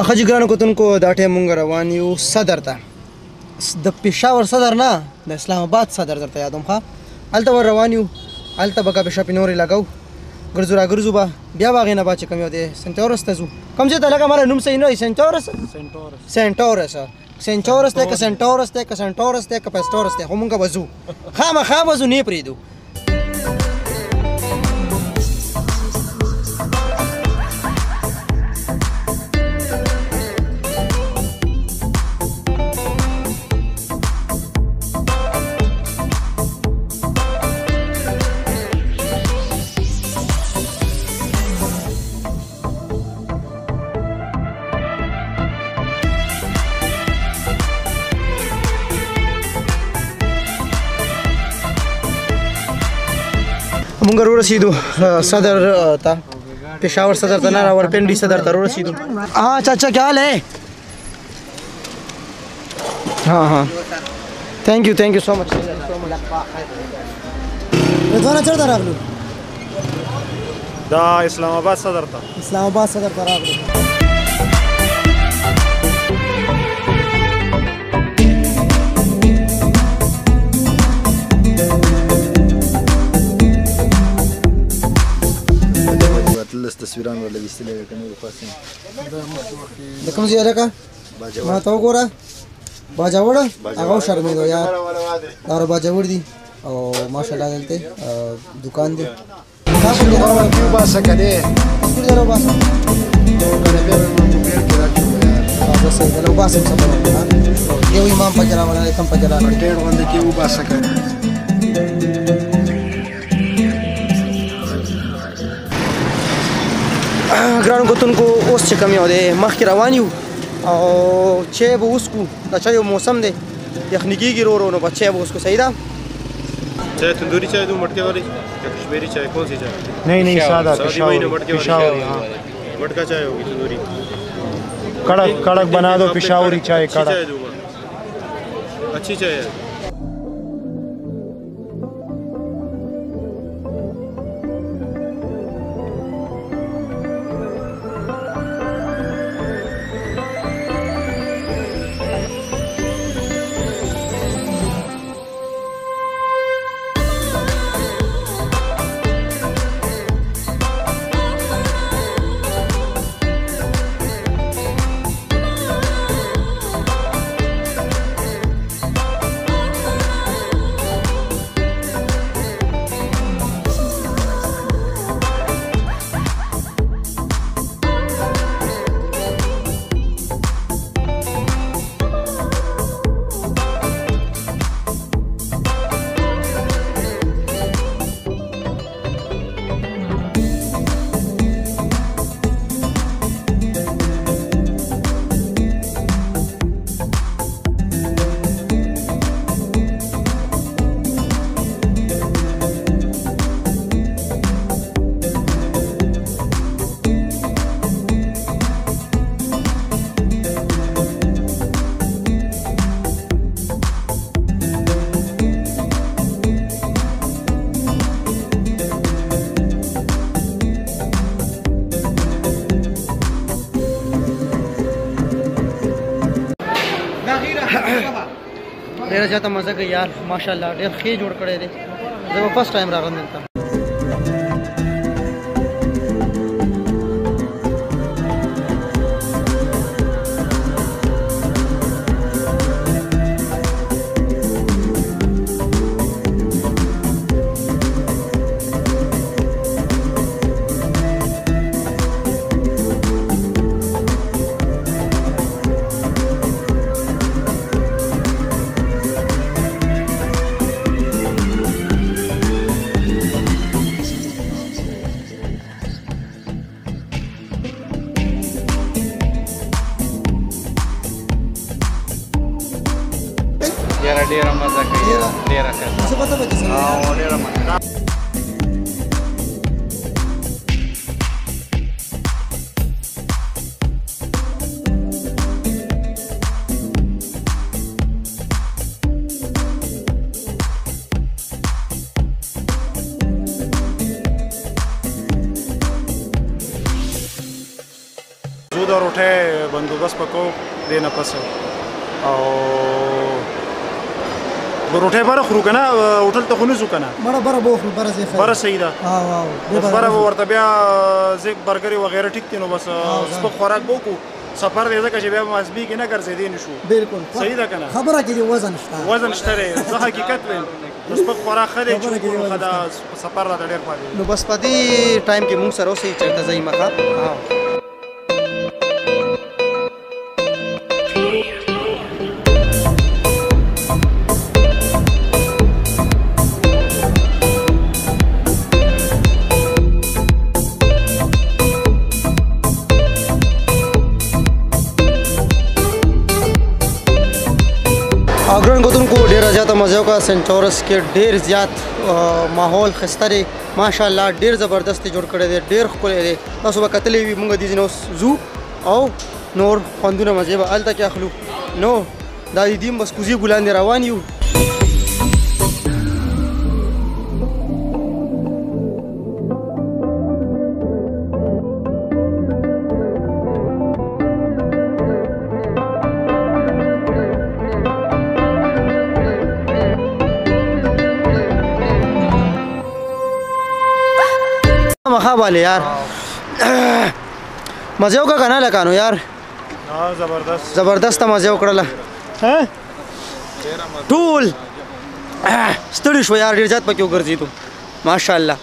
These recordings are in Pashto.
خجی ګرانو کتونکو دا ټایم مونږ روان یو صدر ته د پېښور صدر نه د اسلام آباد صدر درته یادوم ښه هلته ور روان یو هلته به ګپې شپې نورې لګو ګرځو را ګرځو به بیا به هغې نه بعد چې کوم یو دی سنټورس ته ځو کوم ځای ته لکه ماله نوم صحیح نه وي سنټورس سنټورس دی که سنټورس دی که سنټورس دی که پسټورس دی خو مونږ به ځو خامخا به ځو نه یې پرېږدو مونږ ورسېدو صدر ته پېښور صدر ته نه راورپنډي صدر ته ورسېدو ها چاچا کیا حال ہے ها تھینک یو سو مچ رضوانه چېرته راغلو دا اسلام آباد صدر ته راغلو لس تصویران ولا ویستلې وې کنه په پاسه د کوم ځای راکا ما ته وګوره باجوړ هغه شرمېدو یار دا باجوړ دي او ماشاءالله دلته دکان دی تاسو کې راوړم کیو باسه کړي څه درو باسه کنه به موبایل کې راځي دا څه درو باسه څه یو امام پجرا ولا کم پجرا ډېر باندې کیو باسه کړي ګرانو کتونکو اوس چې کوم یو دی مخکې روان یو او چای به وڅښو د چایو موسم دی یخني کېږي ورو ورو نو به چای به وڅښو صحیح ده چای تندوری چای دو مٹکے والی یا کشمیری چائے کون سی چائے नहीं सादा पिशावरी मटका चाय होगी तंदूरी कड़क बना दो पिशावरी चाय कड़क चाय दूंगा अच्छी चाय है ډېره زیاته مزه کوي یار ماشاءالله ډېر ښې جوړ کړی دی زه به فرسټ ټایم راغلم دلته ډېره مزه کوي ډېره ښه څه پته به کیسه ډېره مزه दूध और उठे بندوبست پکو دې نه پس او روټۍ بره خورو که نه هوټل ته خو نه ځو که نه مړه بره به وخورو بره ځای ښه بره صحیح ده بس بره به ورته بیا زیګ برګرې وغیره ټیک دی نو بس سپک خوراک به وکړو سفر دی ځکه چې بیا به مازبي کې نه ګرځېدی نه شو بالکل صحیح ده که نه خبره کې دې وزن شته وزن شته دی زه حقیقت وایم نو سپک خوراک ښه دی چې وکړو ښه ده سفر راته ډېر خوښ دی نو بس په دې ټایم کې مونږ سره اوسئ چېرته ځئ مخه ګران کتونکو ډېره زیاته مزه وکړه سینټ چورس کې ډېر زیات ماحول ښایسته دی ماشاءالله ډېر زبردست جوړ کړی دی ډېر ښکلی دی تاسو به کتلی وي موږ دې ځینې اوس ځو او نور خوندونه مزې به هلته کې اخلو نو دا د دې بس کوزې ګلاندې روان یو مخابله یار مزه وکړه کنه لکانو یار زبردست مزه وکړله ټول ستړي شو یار ډېر زیات پکې وګرځېدو ماشاءالله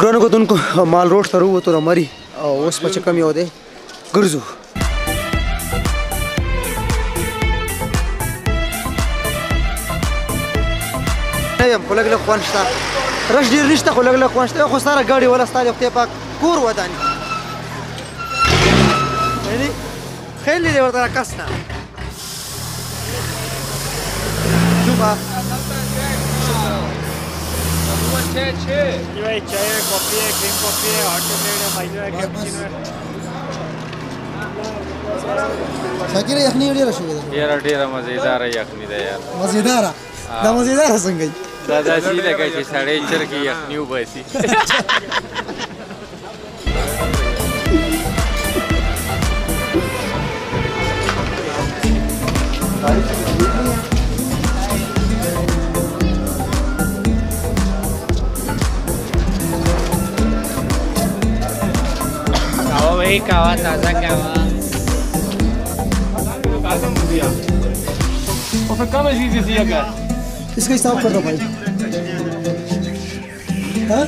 ګرانو کتونکو مال روډ ته راووتو رمري او اوس به چې کوم یو دی ګرځو نه یم خو لږ لږ خوند شته رش ډېر نشته خو لږ لږ خوند شته خو ستاره ګاډي ولا ستا د خدای پاک کور وداني خیلی دی ورته کس نه شوفه چای کافی کریم کافی هات چاکلیट مایلو کیپچینو شاکر یخني ډیره شوې ده یاره ډیره مزیداره یخني ده یار مزیداره دا مزیداره څنګه دا داسې لکه چې سړی چرګې یخني وباسي वही कावा ताजा कावा और फिर कम चीज दिया कर इसका हिसाब कर दो भाई हाँ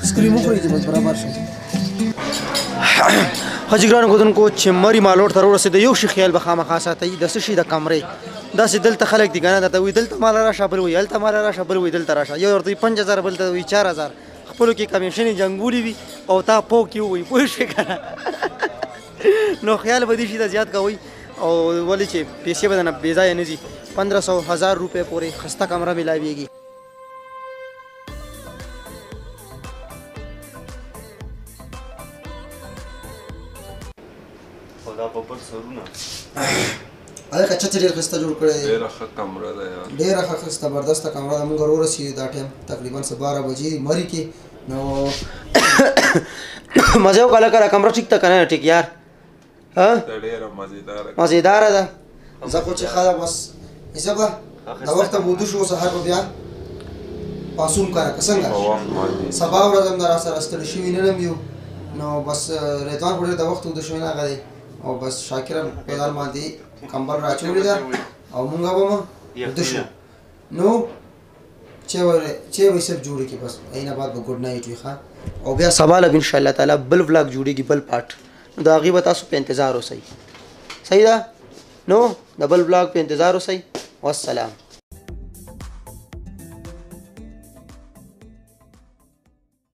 स्क्रीमो करी थी बस बराबर से حاجی ګرانو کتونکو چې مري مالوټ ته ورسېده یو شي خیال به خامخا ساتئ د څه شي د کمرې داسې دلته خلک دي که نه درته وایي دلته مال راشه بل وایي هلته مال راشه بل وایي دلته راشه یو ورته وایي 5000 بل ته وایي 4000 خپلو کې کمیشنې جنګولې وي او تا پوک یې ووایي پوه شوې که نه نو خیال به دې شي ته زیات کوئ او ولې چې پیسې به درنه بې ځایه نه ځي 1500 روپۍ پورې خسته کمره میلاویږي خدا په پر سرونه هغه چت ډېر ښایسته جوړ کړی دی ډېره ښه کمره ده یار ډېره ښه زبردسته کمره ده موږ ورسېدو دا ټایم تقریبا 12 بجې مري کې نو مزه وکړه لکه کمره ټیک ته که نه ټیک یار ډېره مزیداره ده زه خو چې ښه ده بس زه به د وخته به وده شو سهار به بیا پاڅون کړه که څنګه سبا ورځ هم د راسره ستړي شوي نه یم یو نو بس رضوان خو ډېر د وخته وده شوی نه هغه دی او بس شاکر هم پیدار باندې کمبل راچولې ده او مونږ به مو وده شو نو چې به صرف جوړې کې بس اینه بعد به ګډ نایټ وي ښه او بیا سبا لږ انشاءالله تعالی بل ولاګ جوړېږي بل پارټ نو د هغې به تاسو په انتظار اوسئ صحیح ده نو د بل ولاګ په انتظار اوسئ والسلام.